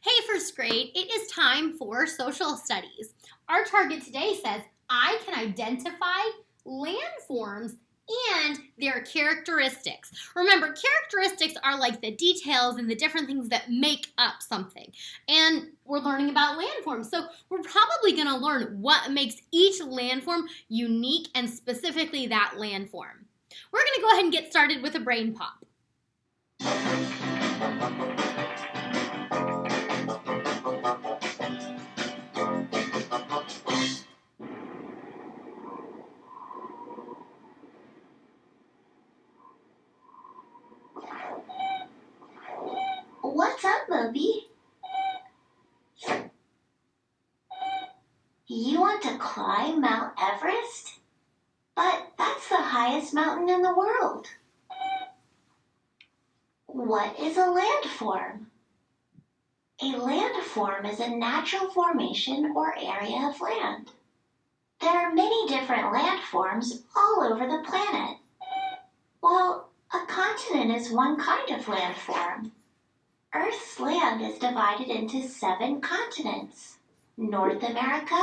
Hey, first grade, it is time for social studies. Our target today says, I can identify landforms and their characteristics. Remember, characteristics are like the details and the different things that make up something. And we're learning about landforms. So we're probably going to learn what makes each landform unique and specifically that landform. We're going to go ahead and get started with a brain pop. What's up, Moby? You want to climb Mount Everest? But that's the highest mountain in the world. What is a landform? A landform is a natural formation or area of land. There are many different landforms all over the planet. Well, a continent is one kind of landform. Earth's land is divided into 7 continents: North America,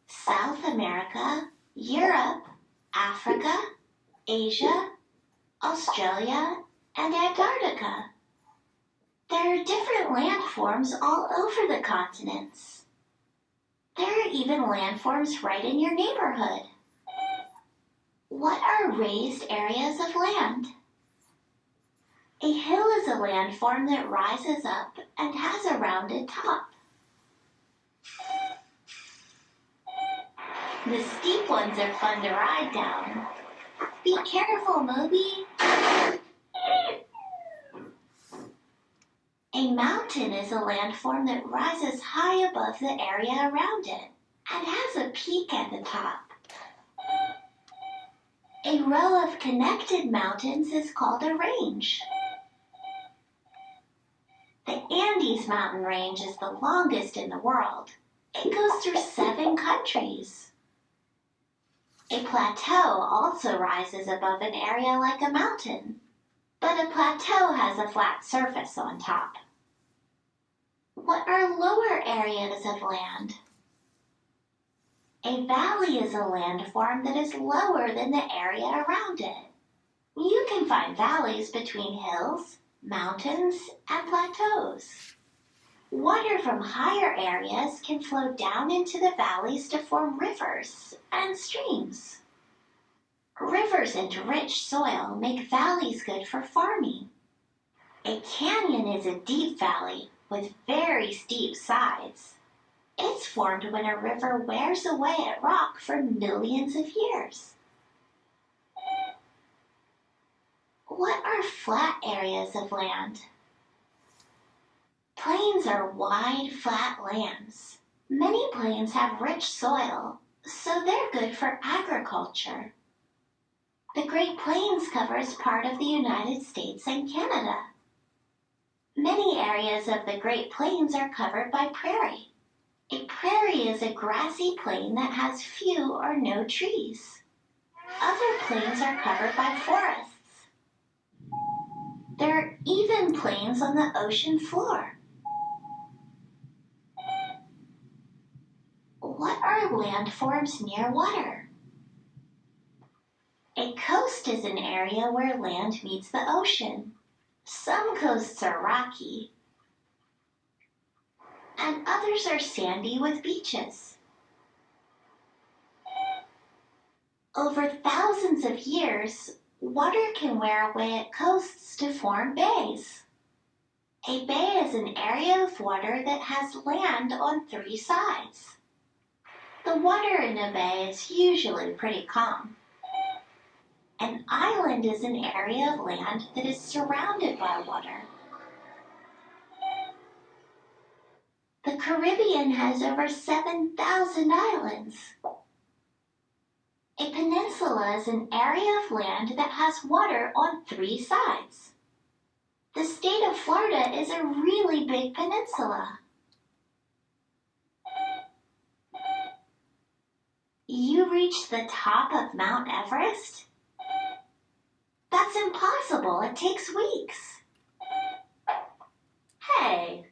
South America, Europe, Africa, Asia, Australia, and Antarctica. There are different landforms all over the continents. There are even landforms right in your neighborhood. What are raised areas of land? A hill is a landform that rises up and has a rounded top. The steep ones are fun to ride down. Be careful, Moby. A mountain is a landform that rises high above the area around it and has a peak at the top. A row of connected mountains is called a range. The Andes mountain range is the longest in the world. It goes through 7 countries. A plateau also rises above an area like a mountain, but a plateau has a flat surface on top. What are lower areas of land? A valley is a landform that is lower than the area around it. You can find valleys between hills, mountains, and plateaus. Water from higher areas can flow down into the valleys to form rivers and streams. Rivers and rich soil make valleys good for farming. A canyon is a deep valley with very steep sides. It's formed when a river wears away at rock for millions of years. What are flat areas of land? Plains are wide, flat lands. Many plains have rich soil, so they're good for agriculture. The Great Plains covers part of the United States and Canada. Many areas of the Great Plains are covered by prairie. A prairie is a grassy plain that has few or no trees. Other plains are covered by forests. There are even plains on the ocean floor. What are landforms near water? A coast is an area where land meets the ocean. Some coasts are rocky, and others are sandy with beaches. Over thousands of years, water can wear away at coasts to form bays. A bay is an area of water that has land on 3 sides. The water in a bay is usually pretty calm. An island is an area of land that is surrounded by water. The Caribbean has over 7,000 islands. A peninsula is an area of land that has water on 3 sides. The state of Florida is a really big peninsula. You reached the top of Mount Everest? That's impossible. It takes weeks. Hey,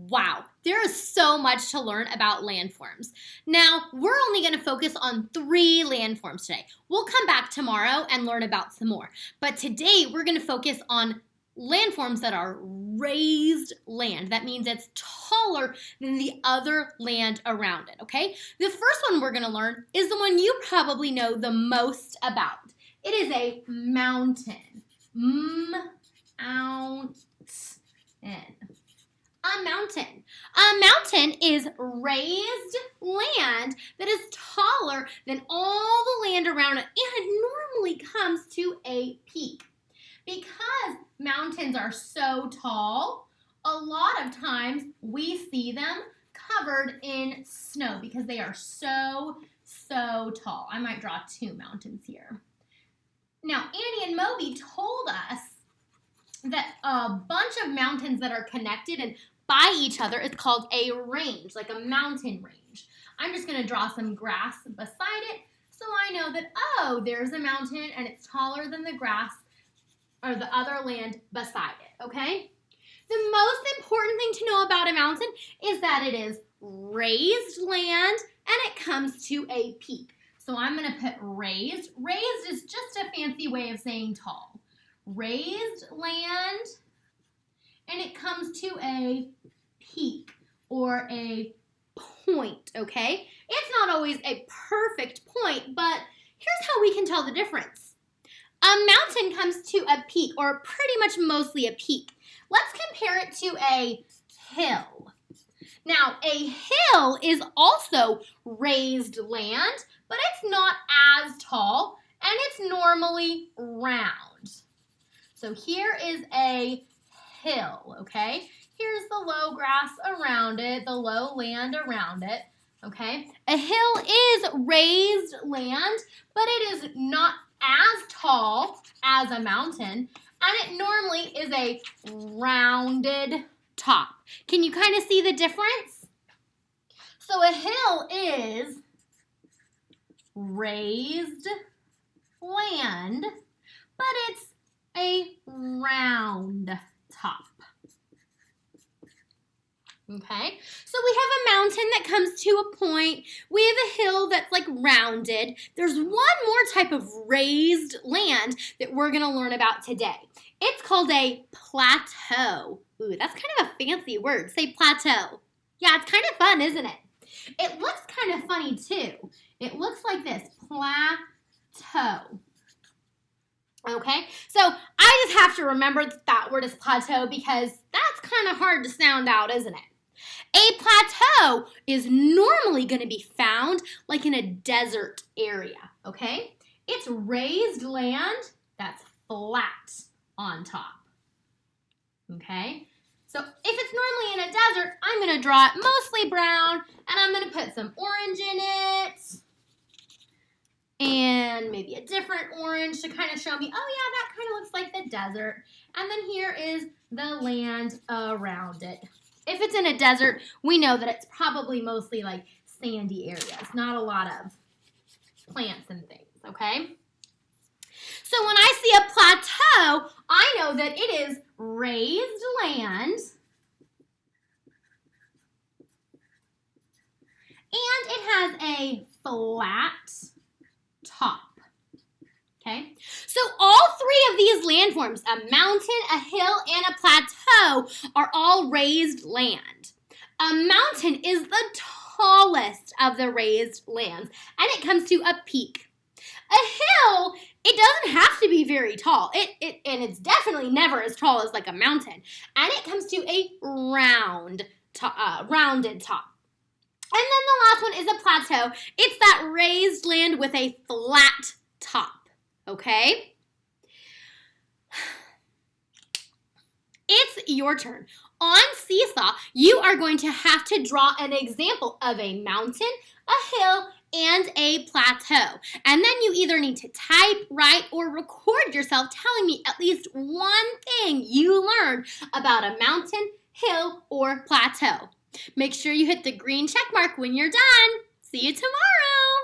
Wow, there is so much to learn about landforms. Now, we're only going to focus on 3 landforms today. We'll come back tomorrow and learn about some more. But today, we're going to focus on landforms that are raised land. That means it's taller than the other land around it, okay? The first one we're going to learn is the one you probably know the most about. It is a mountain. Mountain. A mountain. A mountain is raised land that is taller than all the land around it, and it normally comes to a peak. Because mountains are so tall, a lot of times we see them covered in snow because they are so tall. I might draw 2 mountains here. Now, Annie and Moby told us that a bunch of mountains that are connected and by each other is called a range, like a mountain range. I'm just going to draw some grass beside it so I know that, oh, there's a mountain and it's taller than the grass or the other land beside it, okay? The most important thing to know about a mountain is that it is raised land and it comes to a peak. So I'm going to put raised. Raised is just a fancy way of saying tall. Raised land, and it comes to a peak or a point, okay? It's not always a perfect point, but here's how we can tell the difference. A mountain comes to a peak, or pretty much mostly a peak. Let's compare it to a hill. Now, a hill is also raised land, but it's not as tall, and it's normally round. So here is a hill, okay? Here's the low grass around it, the low land around it, okay? A hill is raised land, but it is not as tall as a mountain, and it normally is a rounded top. Can you kind of see the difference? So a hill is raised land, but it's a round top. Okay, so we have a mountain that comes to a point. We have a hill that's like rounded. There's one more type of raised land that we're going to learn about today. It's called a plateau. Ooh, that's kind of a fancy word. Say plateau. Yeah, it's kind of fun, isn't it? It looks kind of funny too. It looks like this, plateau. Okay, so I just have to remember that word is plateau because that's kind of hard to sound out, isn't it? A plateau is normally going to be found like in a desert area, okay? It's raised land that's flat on top, okay? So if it's normally in a desert, I'm going to draw it mostly brown, and I'm going to put some orange in it, and maybe a different orange to kind of show me, oh yeah, that kind of looks like the desert. And then here is the land around it. If it's in a desert, we know that it's probably mostly like sandy areas, not a lot of plants and things, okay? So when I see a plateau, I know that it is raised land and it has a flat top. Okay, so all 3 of these landforms, a mountain, a hill, and a plateau, are all raised land. A mountain is the tallest of the raised lands, and it comes to a peak. A hill, it doesn't have to be very tall, and it's definitely never as tall as like a mountain, and it comes to a rounded top. And then the last one is a plateau. It's that raised land with a flat top. Okay? It's your turn. On Seesaw, you are going to have to draw an example of a mountain, a hill, and a plateau. And then you either need to type, write, or record yourself telling me at least one thing you learned about a mountain, hill, or plateau. Make sure you hit the green check mark when you're done. See you tomorrow.